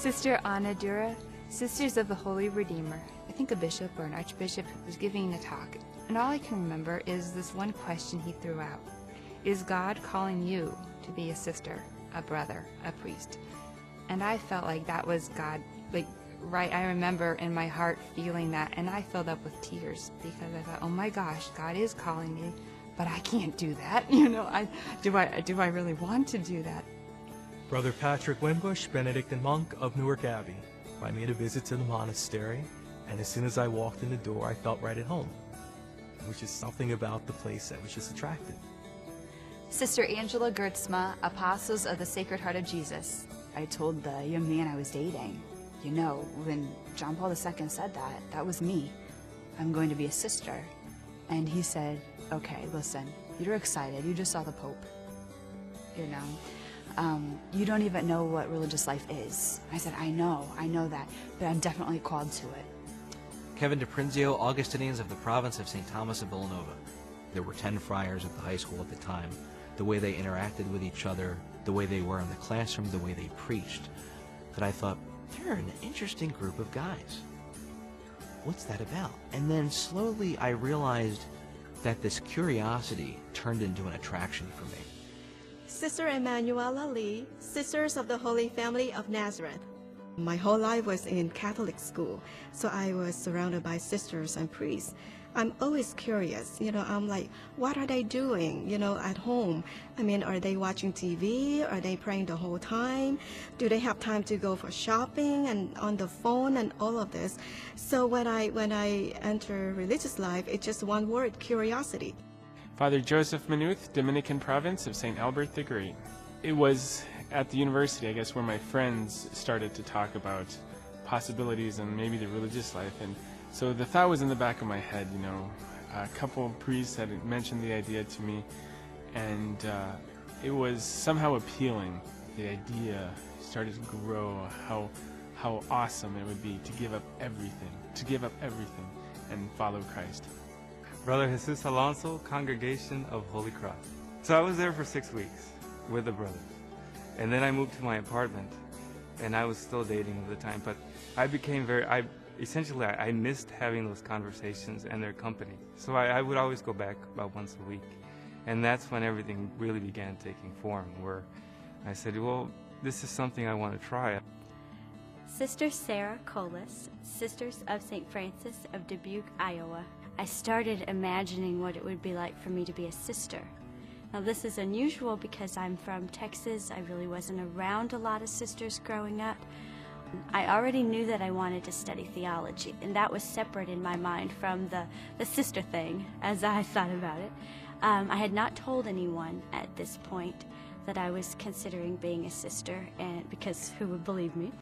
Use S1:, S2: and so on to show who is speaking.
S1: Sister Anna Dura, Sisters of the Holy Redeemer. I think a bishop or an archbishop was giving a talk, and all I can remember is this one question he threw out. Is God calling you to be a sister, a brother, a priest? And I felt like that was God, I remember in my heart feeling that, and I filled up with tears because I thought, oh my gosh, God is calling me, but I can't do that. Do I really want to do that?
S2: Brother Patrick Wimbush, Benedictine monk of Newark Abbey, I made a visit to the monastery, and as soon as I walked in the door, I felt right at home. There was just something about the place that was just attractive.
S3: Sister Angela Gertzma, Apostles of the Sacred Heart of Jesus. I told the young man I was dating, when John Paul II said that, that was me. I'm going to be a sister. And he said, okay, listen, you're excited. You just saw the Pope. You don't even know what religious life is. I said, I know that, but I'm definitely called to it.
S4: Kevin DePrinzio, Augustinians of the province of St. Thomas of Villanova. There were 10 friars at the high school at the time. The way they interacted with each other, the way they were in the classroom, the way they preached, that I thought, they're an interesting group of guys. What's that about? And then slowly I realized that this curiosity turned into an attraction for me.
S5: Sister Emanuela Lee, Sisters of the Holy Family of Nazareth. My whole life was in Catholic school, so I was surrounded by sisters and priests. I'm always curious, I'm like, what are they doing, at home? Are they watching TV? Are they praying the whole time? Do they have time to go for shopping and on the phone and all of this? So when I enter religious life, it's just one word, curiosity.
S6: Father Joseph Manuth, Dominican province of St. Albert the Great. It was at the university, I guess, where my friends started to talk about possibilities and maybe the religious life. And so the thought was in the back of my head, a couple of priests had mentioned the idea to me, and it was somehow appealing. The idea started to grow, how awesome it would be to give up everything and follow Christ.
S7: Brother Jesus Alonso, Congregation of Holy Cross. So I was there for 6 weeks with the brothers. And then I moved to my apartment, and I was still dating at the time, but I became essentially I missed having those conversations and their company. So I would always go back about once a week. And that's when everything really began taking form, where I said, well, this is something I want to try.
S8: Sister Sarah Colas, Sisters of St. Francis of Dubuque, Iowa. I started imagining what it would be like for me to be a sister. Now this is unusual because I'm from Texas. I really wasn't around a lot of sisters growing up. I already knew that I wanted to study theology, and that was separate in my mind from the sister thing as I thought about it. I had not told anyone at this point that I was considering being a sister, and because who would believe me?